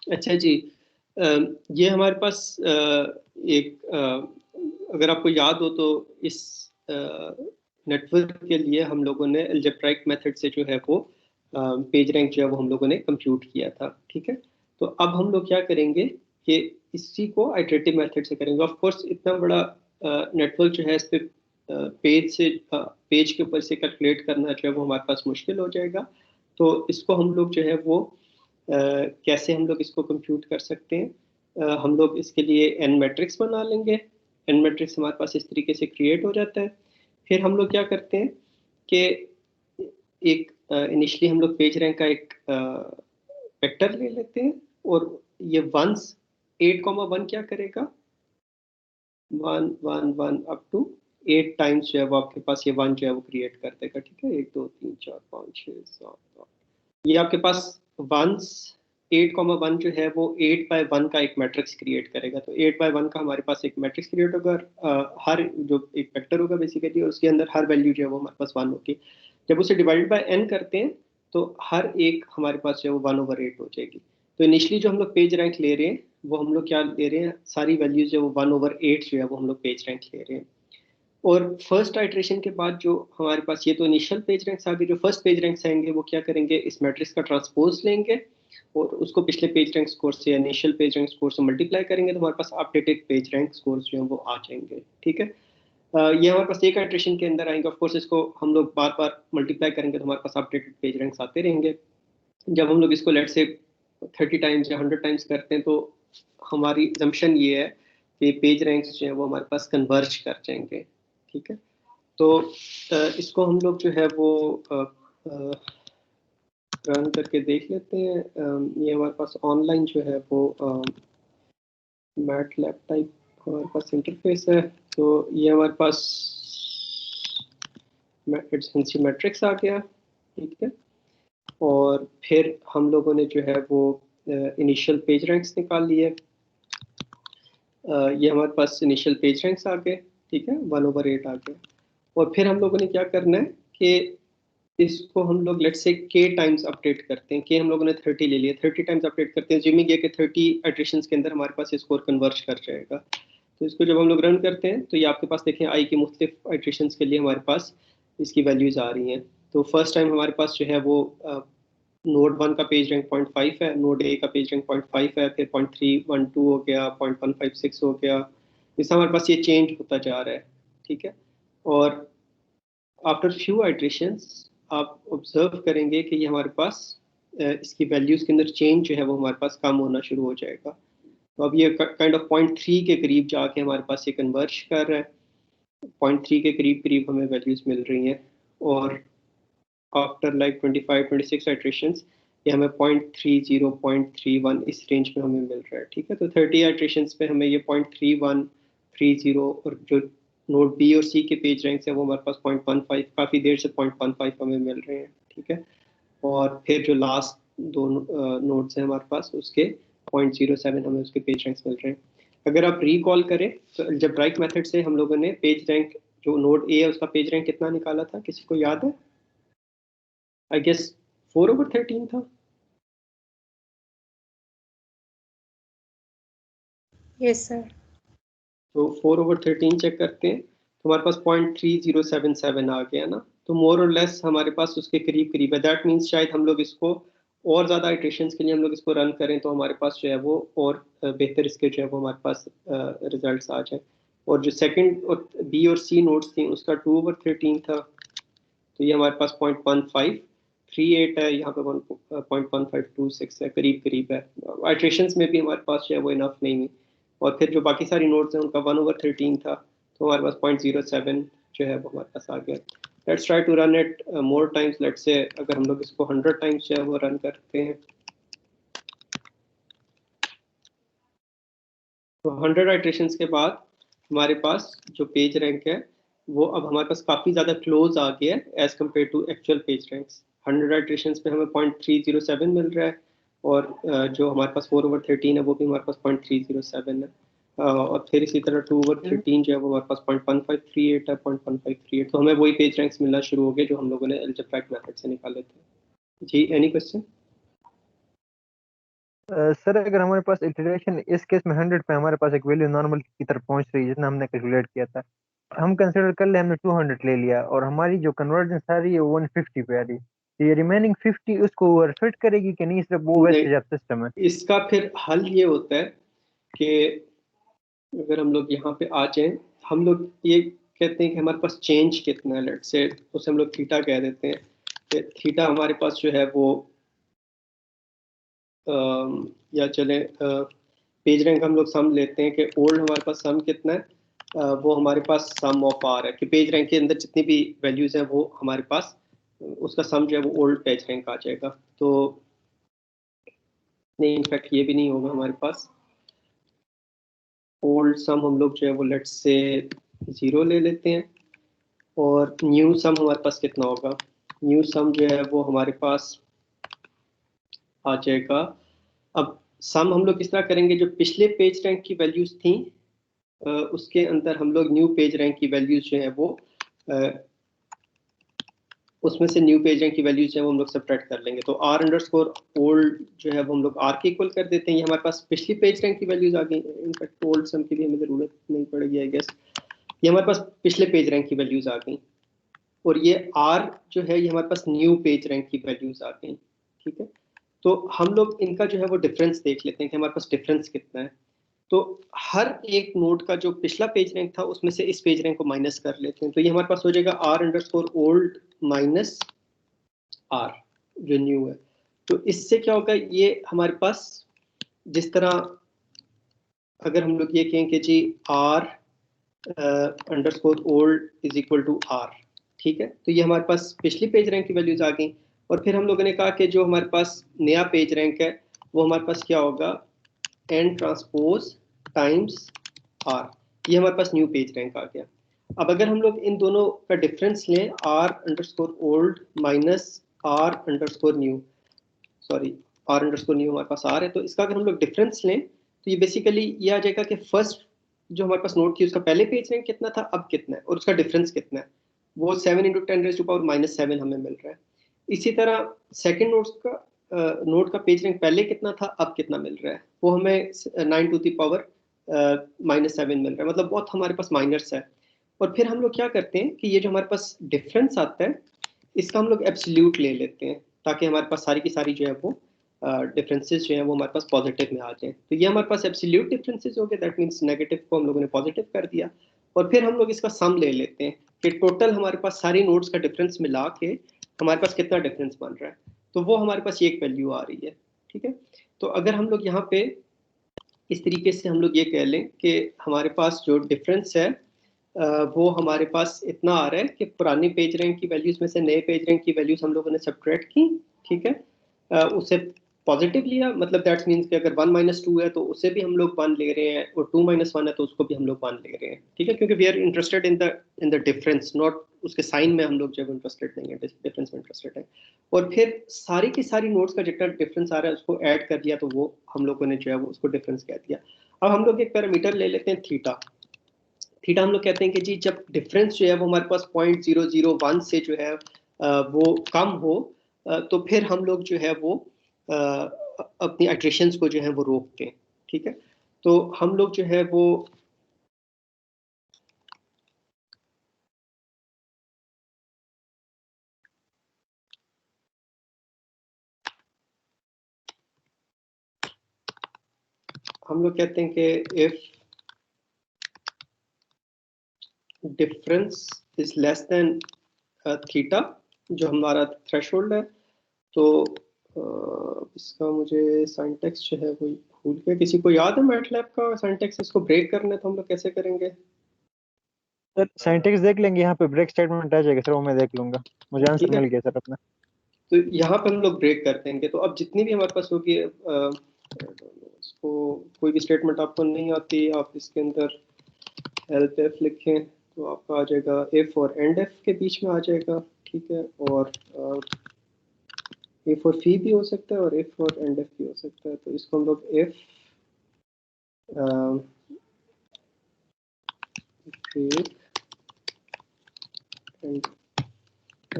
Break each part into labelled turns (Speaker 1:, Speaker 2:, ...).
Speaker 1: अच्छा जी, ये हमारे पास एक अगर आपको याद हो तो इस नेटवर्क के लिए हम लोगों ने अलजेब्राइक मेथड से जो है वो पेज रैंक जो है वो हम लोगों ने कंप्यूट किया था, ठीक है। तो अब हम लोग क्या करेंगे कि इसी को आइटरेटिव मेथड से करेंगे। ऑफ कोर्स इतना बड़ा नेटवर्क जो है इस पे पेज के ऊपर से कैलकुलेट करना जो है वो हमारे पास मुश्किल हो जाएगा। तो इसको हम लोग जो है वो कैसे हम लोग इसको कंप्यूट कर सकते हैं, हम लोग इसके लिए एन मैट्रिक्स बना लेंगे। एन मैट्रिक्स हमारे पास इस तरीके से क्रिएट हो जाता है। फिर हम लोग क्या करते हैं कि एक इनिशियली हम लोग पेज रैंक का एक वेक्टर ले लेते हैं, और ये वंस 8,1 क्या करेगा, 1 1 1 अप टू 8 टाइम्स जो है वो आपके पास ये वन जो है वो क्रिएट कर देगा, ठीक है। 1 2 3 4 5 6 7 8, ये आपके पास वंस 8,1 जो है वो 8/1 का एक मैट्रिक्स क्रिएट करेगा। तो 8/1 का हमारे पास एक मैट्रिक्स क्रिएट होगा, हर जो एक वेक्टर होगा बेसिकली, और उसके अंदर हर वैल्यू जो है वो हमारे पास 1 होगी। जब उसे डिवाइड बाय n करते हैं तो हर एक हमारे पास जो है वो 1/8 हो जाएगी। तो इनिशियली जो हम लोग पेज रैंक ले रहे हैं वो हम लोग क्या ले रहे हैं, सारी वैल्यूज जो वो 1/8 जो है वो हम लोग पेज रैंक ले रहे हैं। और फर्स्ट आइट्रेशन के बाद जो हमारे पास ये तो इनिशियल पेज रैंक्स आ गए, जो फर्स्ट पेज रैंक्स आएंगे वो क्या करेंगे, इस मैट्रिक्स का ट्रांसपोज लेंगे और उसको पिछले पेज रैंक स्कोर से, इनिशियल पेज रैंक स्कोर से मल्टीप्लाई करेंगे, तो हमारे पास अपडेटेड पेज रैंक स्कोर जो है वो आ जाएंगे, ठीक है। ये हमारे पास एक आइट्रेशन के अंदर आएंगे। ऑफ कोर्स इसको हम लोग बार बार मल्टीप्लाई करेंगे तो हमारे पास अपडेटेड पेज रैंक्स आते रहेंगे। जब हम लोग इसको लेट से 30 टाइम्स या 100 टाइम्स करते हैं तो हमारी जम्पशन ये है कि पेज रैंक्स जो है वो हमारे पास कन्वर्ज कर जाएंगे, ठीक है। तो इसको हम लोग जो है वो रन करके देख लेते हैं। ये हमारे पास ऑनलाइन जो है वो मैटलैब टाइप हमारे पास इंटरफेस है। तो ये हमारे पास एडजेंसी मैट्रिक्स आ गया, ठीक है। और फिर हम लोगों ने जो है वो इनिशियल पेज रैंक्स निकाल लिए। ये हमारे पास इनिशियल पेज रैंक्स आ गए, ठीक है, 1/8 आ गया। और फिर हम लोगों ने क्या करना है कि इसको हम लोग लेट से के टाइम्स अपडेट करते हैं। के हम लोगों ने 30 ले लिया, 30 टाइम्स अपडेट करते हैं, जिमिंग के 30 इटरेशंस के अंदर हमारे पास स्कोर कन्वर्ज कर जाएगा। तो इसको जब हम लोग रन करते हैं तो ये आपके पास देखें आई की मुख्तलिफ इटरेशंस के लिए हमारे पास इसकी वैल्यूज आ रही हैं। तो फर्स्ट टाइम हमारे पास जो है वो नोड 1 का पेज रैंक 0.5 है, नोड ए का पेज रैंक 0.5 है, फिर 0.312 हो गया, 0.156 हो गया। इस हमारे पास ये चेंज होता जा रहा है, ठीक है। और आफ्टर फ्यू आइट्रेशंस आप ऑब्जर्व करेंगे कि ये हमारे पास इसकी वैल्यूज के अंदर चेंज जो है वो हमारे पास कम होना शुरू हो जाएगा। तो अब ये काइंड ऑफ 0.3 के करीब जाके हमारे पास ये कन्वर्ज कर रहा है, 0.3 के करीब करीब हमें वैल्यूज मिल रही हैं। और आफ्टर लाइक 25-26 आइट्रेशंस ये हमें 0.30 0.31 इस रेंज में हमें मिल रहा है, ठीक है। तो 30 आइट्रेशंस पे हमें ये 0.31 30 और जो नोड बी और सी के पेज रैंक्स है वो हमारे पास 0.15 काफ़ी देर से 0.15 हमें मिल रहे हैं, ठीक है। और फिर जो लास्ट दो नोड्स हैं हमारे पास उसके 0.07 हमें उसके पेज रैंक्स मिल रहे हैं। अगर आप रिकॉल करें तो अलजेब्राइक मेथड से हम लोगों ने पेज रैंक, जो नोड ए है उसका पेज रैंक कितना निकाला था, किसी को याद है? आई गेस 4/13 था।
Speaker 2: Yes sir.
Speaker 1: तो 4/13 चेक करते हैं तो हमारे पास 0.3077 आ गया ना। तो मोर और लेस हमारे पास उसके करीब करीब है। दैट मीन्स शायद हम लोग इसको और ज़्यादा इटरेशंस के लिए हम लोग इसको रन करें तो हमारे पास जो है वो और बेहतर इसके जो है वो हमारे पास रिजल्ट आ जाए। और जो सेकंड और बी और सी नोट्स थी उसका 2/13 था, तो ये हमारे पास 0.1538 है, यहाँ पे 0.1526 है, करीब करीब है। आइट्रेशंस में भी हमारे पास जो है वो इनफ नहीं है। और फिर जो बाकी सारी नोट्स हैं उनका 1/13 था, तो हमारे पास 0.07 जो है वो हमारे पास आ गया। Let's try to run it more times. Let's say अगर हम लोग इसको 100 टाइम्स जो है वो रन करते हैं तो 100 आइट्रेशंस के बाद हमारे पास जो पेज रैंक है वो अब हमारे पास काफ़ी ज़्यादा क्लोज आ गया है as compared to actual page ranks. 100 iterations पे हमें 0.307 मिल रहा है, और जो हमारे पास 4/13 है वो भी हमारे पास 0.307 है। और फिर इसी तरह 2/13 जो है वो हमारे पास 0.1538 है, 0.1538। तो हमें वही पेज रैंक्स मिलना शुरू हो गए जो हम लोगों ने अलजेब्राइक मेथड से निकाले थे। जी, एनी क्वेश्चन?
Speaker 2: सर अगर हमारे पास इटरेशन इस केस में 100 पे हमारे पास एक वैल्यू नॉर्मल की तरफ पहुंच रही है जितना हमने कैलकुलेट किया था, हम कंसिडर कर ले हमने 200 ले लिया और हमारी जो कन्वर्जेंस आ रही है वो 150 पे आ रही है, तो ये रिमेनिंग 50 उसको ओवरफिट करेगी कि नहीं, सिर्फ वो
Speaker 1: नहीं,
Speaker 2: वेस्टेज ऑफ सिस्टम है?
Speaker 1: इसका फिर हल ये होता है कि अगर हम लोग यहाँ पे आ जाएं, हम लोग ये कहते हैं कि हमारे पास चेंज कितना है, लेट से उसे हम लोग थीटा कह देते हैं कि थीटा हमारे पास जो है वो या चले पेज रैंक हम लोग सम लेते हैं कि ओल्ड हमारे पास सम कितना है, वो हमारे पास सम ऑफ आर है कि पेज रैंक के अंदर जितनी भी वैल्यूज हैं वो हमारे पास उसका सम जो है वो ओल्ड पेज रैंक आ जाएगा। तो नहीं, इनफैक्ट ये भी नहीं होगा हमारे पास। ओल्ड सम हम लोग जो है वो लेट से 0 ले लेते हैं और न्यू सम हमारे पास कितना होगा, न्यू सम जो है वो हमारे पास आ जाएगा। अब सम हम लोग किस तरह करेंगे, जो पिछले पेज रैंक की वैल्यूज थी उसके अंदर हम लोग न्यू पेज रैंक की वैल्यूज जो है वो उसमें से न्यू पेज रैंक की वैल्यूज है वो हम लोग सब्ट्रैक्ट कर लेंगे। तो आर अंडर स्कोर ओल्ड जो है वो हम लोग आर के इक्वल कर देते हैं, ये हमारे पास पिछली पेज रैंक की वैल्यूज आ गई। इनफैक्ट ओल्ड सम की भी हमें जरूरत नहीं पड़ेगी आई गेस, ये हमारे पास पिछले पेज रैंक की वैल्यूज आ गई और ये आर जो है ये हमारे पास न्यू पेज रैंक की वैल्यूज आ गई। ठीक है, तो हम लोग इनका जो है वो डिफरेंस देख लेते हैं कि हमारे पास डिफरेंस कितना है। तो हर एक नोड का जो पिछला पेज रैंक था उसमें से इस पेज रैंक को माइनस कर लेते हैं, तो ये हमारे पास हो जाएगा R underscore old minus R जो न्यू है। तो इससे क्या होगा, ये हमारे पास जिस तरह अगर हम लोग ये कहें कि जी R underscore old is equal to R, ठीक है, तो ये हमारे पास पिछली पेज रैंक की वैल्यूज आ गई और फिर हम लोगों ने कहा कि जो हमारे पास नया पेज रैंक है वो हमारे पास क्या होगा, एन ट्रांसपोज टाइम्स आर, ये हमारे पास न्यू पेज रैंक आ गया। अब अगर हम लोग इन दोनों का डिफरेंस लें, R underscore old minus R underscore new, sorry R underscore new हमारे पास आर है, तो इसका अगर हम लोग डिफरेंस लें तो ये बेसिकली ये आ जाएगा कि फर्स्ट जो हमारे पास नोट थी उसका पहले पेज रैंक कितना था, अब कितना है, और उसका डिफरेंस कितना है, वो 7 इंटू 10⁻⁻7 हमें मिल रहा है। इसी तरह सेकेंड नोट का पेज रैंक पहले कितना था, अब कितना मिल रहा है, वो हमें 9⁻⁻7 मिल रहा है, मतलब बहुत हमारे पास माइनर्स है। और फिर हम लोग क्या करते हैं कि ये जो हमारे पास डिफरेंस आता है इसका हम लोग एब्सोल्यूट ले लेते हैं ताकि हमारे पास सारी की सारी जो है वो डिफरेंसेस जो है वो हमारे पास पॉजिटिव में आ जाए। तो ये हमारे पास एब्सोल्यूट डिफरेंसेस हो गए, दैट मींस नेगेटिव को हम लोगों ने पॉजिटिव कर दिया। और फिर हम लोग इसका सम ले लेते हैं कि टोटल हमारे पास सारी नोड्स का डिफरेंस मिला के हमारे पास कितना डिफरेंस बन रहा है, तो वो हमारे पास ये एक वैल्यू आ रही है। ठीक है, तो अगर हम लोग यहाँ पे इस तरीके से हम लोग ये कह लें कि हमारे पास जो डिफरेंस है वो हमारे पास इतना आ रहा है कि पुरानी पेज रैंक की वैल्यूज में से नए पेज रैंक की वैल्यूज हम लोगों ने सब्ट्रैक्ट की। ठीक है, उसे पॉजिटिव लिया, मतलब दैट्स मीन्स कि अगर 1 - 2 है तो उसे भी हम लोग 1 ले रहे हैं और 2 - 1 है तो उसको भी हम लोग 1 ले रहे हैं। ठीक है, क्योंकि we are interested in the difference, not उसके साइन में हम लोग जब इंटरेस्टेड नहीं है, डिफरेंस में इंटरेस्टेड है। और फिर सारी की सारी नोट्स का जितना डिफरेंस आ रहा है उसको ऐड कर दिया तो वो हम लोगों ने जो है वो उसको डिफरेंस कह दिया। अब हम लोग एक पैरामीटर ले लेते हैं थीटा। थीटा हम लोग कहते हैं कि जी जब डिफरेंस जो है वो हमारे पास 0.001 से जो है वो कम हो तो फिर हम लोग जो है वो अपनी आइट्रेशंस को जो है वो रोकते हैं। ठीक है, तो हम लोग जो है वो कहते हैं कि if difference is less than theta, जो हमारा थ्रेशोल्ड है, तो इसका मुझे साइंटेक्स जो है वो भूल गया, किसी को याद है मैटलैब का साइंटेक्स, इसको ब्रेक करना है तो हम लोग कैसे करेंगे?
Speaker 2: सर साइंटिस्ट देख लेंगे, यहाँ पे ब्रेक स्टेटमेंट आ जाएगा सर, वो मैं देख लूंगा। मुझे आंसर
Speaker 1: ठीक है,
Speaker 2: मिल गया सर अपना।
Speaker 1: तो यहाँ पे हम लोग ब्रेक कर देंगे। तो अब जितनी भी हमारे पास होगी इसको कोई भी स्टेटमेंट आपको नहीं आती, आप इसके अंदर हेल्प एफ लिखें तो आपका आ जाएगा एफ और एंड एफ के बीच में आ जाएगा। ठीक है, और एफ और फी भी हो सकता है और एफ और एंड एफ भी हो सकता है, तो इसको हम लोग F and I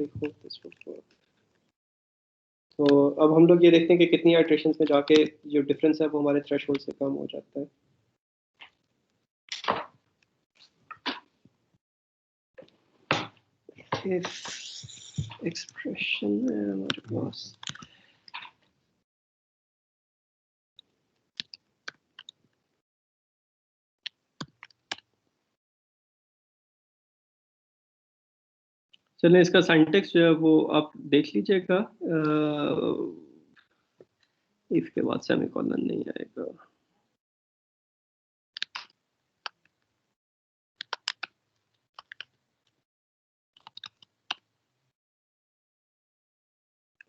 Speaker 1: hope this will work. तो अब हम लोग ये देखते हैं कि कितनी आइट्रेशंस में जाके जो डिफरेंस है वो हमारे थ्रेशोल्ड से कम हो जाता है। इफ एक्सप्रेशन है हमारे पास चलें, इसका सिंटैक्स जो है वो आप देख लीजिएगा। इफ के बाद सेमीकोलन नहीं आएगा।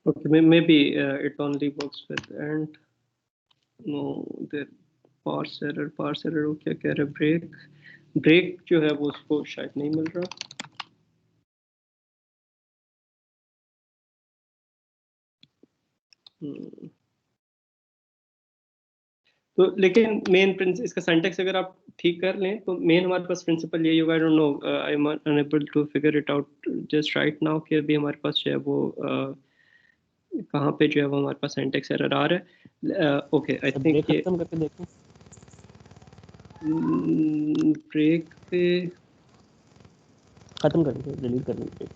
Speaker 1: Okay, maybe it only works with and no the parse error वो क्या कह रहा है, ब्रेक जो है वो उसको शायद नहीं मिल रहा। तो लेकिन मेन प्रिंसिपल इसका सिंटैक्स अगर आप ठीक कर लें तो मेन हमारे पास प्रिंसिपल यही होगा। I don't know, I am unable to figure it out just right now कि अभी हमारे पास जो है वो कहाँ पे जो है वो हमारे पास सिंटैक्स एरर आ रहा है। ओके, आई थिंक ये
Speaker 3: खत्म करके देखो,
Speaker 1: ब्रेक पे
Speaker 3: खत्म कर दो, डिलीट कर दो।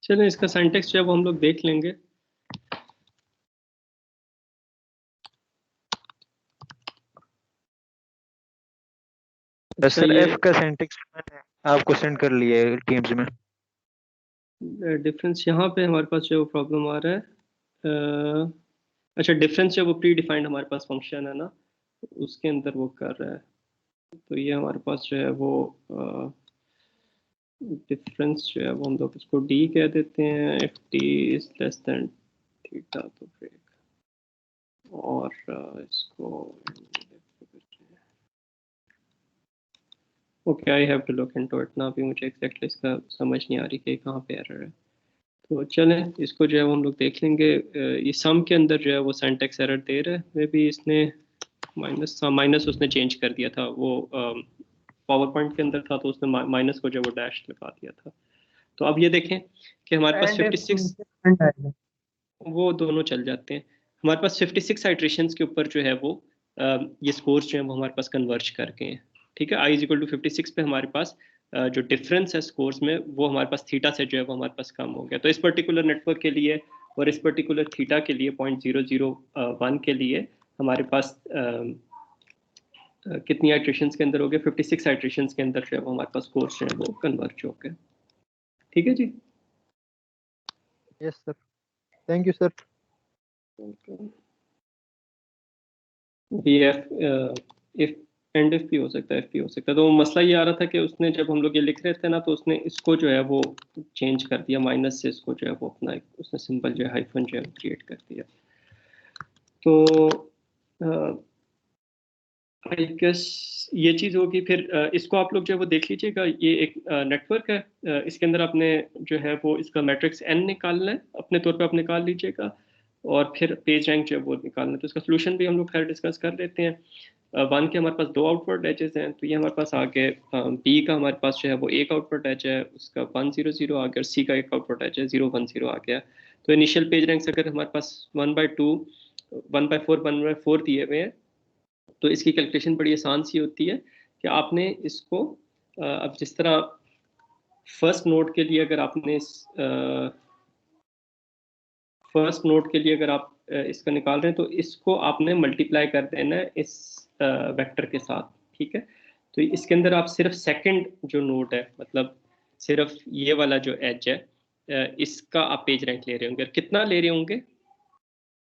Speaker 1: चलो, इसका सिंटैक्स जो है वो हम लोग देख लेंगे।
Speaker 2: सर एफ का सिंटैक्स मैंने आपको सेंड कर लिया है टीम्स में।
Speaker 1: डिफरेंस यहाँ पे हमारे पास जो है वो प्रॉब्लम आ रहा है। अच्छा, डिफरेंस जो वो प्री डिफाइंड हमारे पास फंक्शन है ना, उसके अंदर वो कर रहा है। तो ये हमारे पास जो है वो डिफरेंस जो है वो हम लोग इसको डी कह देते हैं। If D is less than theta तो ब्रेक, और इसको okay, I have to look into it ना। अभी मुझे एग्जैक्टली इसका समझ नहीं आ रही कि कहाँ पे एरर है। तो चलें, इसको जो है वो हम लोग देख लेंगे। ये सम के अंदर जो है वो सिंटैक्स एरर दे रहा है। मे बी इसने माइनस उसने चेंज कर दिया था। वो पावर पॉइंट के अंदर था तो उसने माइनस को जो वो डैश लगा दिया था। तो अब ये देखें कि हमारे पास 56 वो दोनों चल जाते हैं। हमारे पास 56 आइट्रेशंस के ऊपर जो है वो ये स्कोर्स जो है वो हमारे पास कन्वर्ज कर गए हैं। ठीक है, i इज इक्वल टू 56 पे हमारे पास जो डिफरेंस है स्कोर्स में वो हमारे पास थीटा से जो है वो हमारे पास कम हो गया। तो इस पर्टिकुलर नेटवर्क के लिए और इस पर्टिकुलर थीटा के लिए 0.001 के लिए हमारे पास कितनी आइट्रेशंस के अंदर हो गया, 56 आइट्रेशंस के अंदर जो है वो हमारे पास स्कोर्स जो है वो कन्वर्ज हो गए। ठीक है जी।
Speaker 2: Yes sir, thank you sir.
Speaker 1: If and if भी हो सकता है, एफ भी हो सकता है। तो मसला ये आ रहा था कि उसने जब हम लोग ये लिख रहे थे ना तो उसने इसको जो है वो चेंज कर दिया, माइनस से इसको जो है वो अपना उसने सिंपल जो है हाइफन जो है क्रिएट कर दिया। तो आई गेस ये चीज़ होगी। फिर इसको आप लोग जो है वो देख लीजिएगा। ये एक नेटवर्क है, इसके अंदर आपने जो है वो इसका मैट्रिक्स n निकालना है, अपने तौर पे आप निकाल लीजिएगा। और फिर पेज रैंक जो है वो निकालना है। तो इसका सोल्यूशन भी हम लोग खैर डिस्कस कर लेते हैं। 1 के हमारे पास 2 आउटवर्ड एजेस हैं, तो ये हमारे पास आ गए। बी का हमारे पास जो है वो एक आउटवर्ड एज है, उसका 1 0 0 आ गया, और सी का एक आउटवर्ड एज है 0 1 0 आ गया। तो इनिशियल पेज रैंक्स अगर हमारे पास 1/2 1/4 1/4 दिए हुए हैं तो इसकी कैलकुलेशन बड़ी आसान सी होती है कि आपने इसको अब जिस तरह फर्स्ट नोड के लिए अगर आपने फर्स्ट नोड के लिए अगर आप इसका निकाल रहे हैं तो इसको आपने मल्टीप्लाई कर देना है इस वेक्टर के साथ। ठीक है, तो इसके अंदर आप सिर्फ सेकंड जो नोड है, मतलब सिर्फ ये वाला जो एज है इसका आप पेज रैंक ले रहे होंगे। और कितना ले रहे होंगे?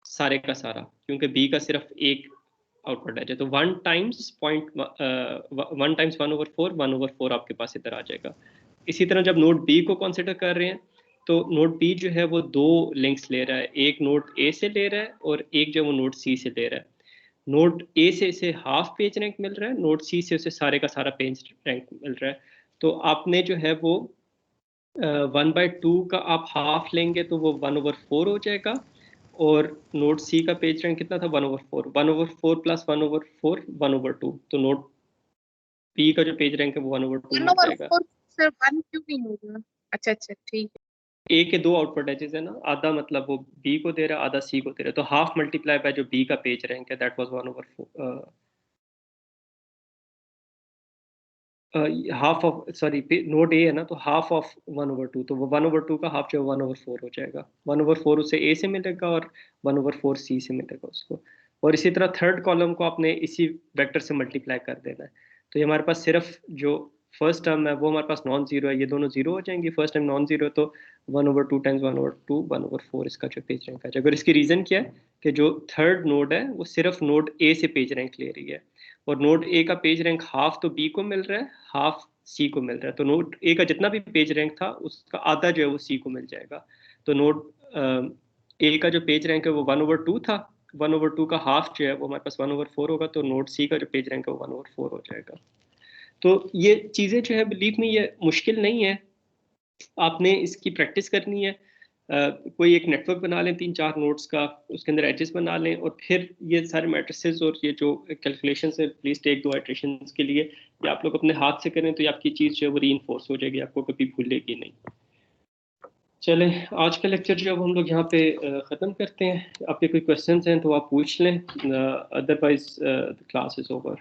Speaker 1: सारे का सारा, क्योंकि बी का सिर्फ एक आउटपुट एज है। तो 1 टाइम्स 1/4 1/4 आपके पास इधर आ जाएगा। इसी तरह जब नोड बी को कंसिडर कर रहे हैं तो नोड बी जो है वो 2 लिंक्स ले रहा है, एक नोड ए से ले रहा है और एक जो वो नोड सी से ले रहा है। नोड ए से इसे हाफ पेज रैंक मिल रहा है, नोड सी से उसे सारे का सारा पेज रैंक मिल रहा है। तो आपने जो है वो 1/2 का आप हाफ लेंगे तो वो 1/4 हो जाएगा। और नोड सी का पेज रैंक कितना था? 1/4 1/4 प्लस 1/4 1/2। तो नोड पी का जो पेज रैंक है वो 1/2 मिल जाएगा।
Speaker 3: 1/4 सर 1 क्यों नहीं होगा? अच्छा अच्छा ठीक है।
Speaker 1: ए के दो आउटपुट एजेस है ना, आधा मतलब वो बी को दे रहा है, आधा सी को दे रहा है, तो हाफ मल्टीप्लाई बाय जो बी का पेज रैंक है, that was 1/4, half of, sorry node A है ना, तो हाफ ऑफ 1/2, तो वो 1/2 का हाफ जो है 1/4 हो जाएगा। 1/4 उसे ए से मिलेगा और 1/4 सी से मिलेगा उसको। और इसी तरह थर्ड कॉलम को आपने इसी वेक्टर से मल्टीप्लाई कर देना है। तो ये हमारे पास सिर्फ जो फर्स्ट टर्म है वो हमारे पास नॉन जीरो है, ये दोनों जीरो हो जाएंगी। फर्स्ट टर्म नॉन जीरो है तो 1/2 टाइम्स 1/2 1/4 इसका जो पेज रैंक आ जाएगा। और इसकी रीजन क्या है कि जो थर्ड नोड है वो सिर्फ नोड ए से पेज रैंक ले रही है, और नोड ए का पेज रैंक हाफ तो बी को मिल रहा है, हाफ सी को मिल रहा है। तो नोड ए का जितना भी पेज रैंक था उसका आधा जो है वो सी को मिल जाएगा। तो नोड ए का जो पेज रैंक है वो 1/2 था, 1/2 का हाफ जो है वो हमारे पास 1/4 होगा, तो नोड सी का जो पेज रैंक है वो 1/4 हो जाएगा। तो ये चीज़ें जो है बिलीव में ये मुश्किल नहीं है, आपने इसकी प्रैक्टिस करनी है। कोई एक नेटवर्क बना लें 3-4 नोड्स का, उसके अंदर एजेस बना लें, और फिर ये सारे मैट्रिसेस और ये जो कैलकुलेशन है प्लीज टेक 2 इटरेशंस के लिए, ये आप लोग अपने हाथ से करें तो ये आपकी चीज़ जो है वो रीइंफोर्स हो जाएगी, आपको कभी भूलेगी नहीं। चलें, आज का लेक्चर जो अब हम लोग यहाँ पे ख़त्म करते हैं। आपके कोई क्वेश्चंस हैं तो आप पूछ लें, otherwise the class is over.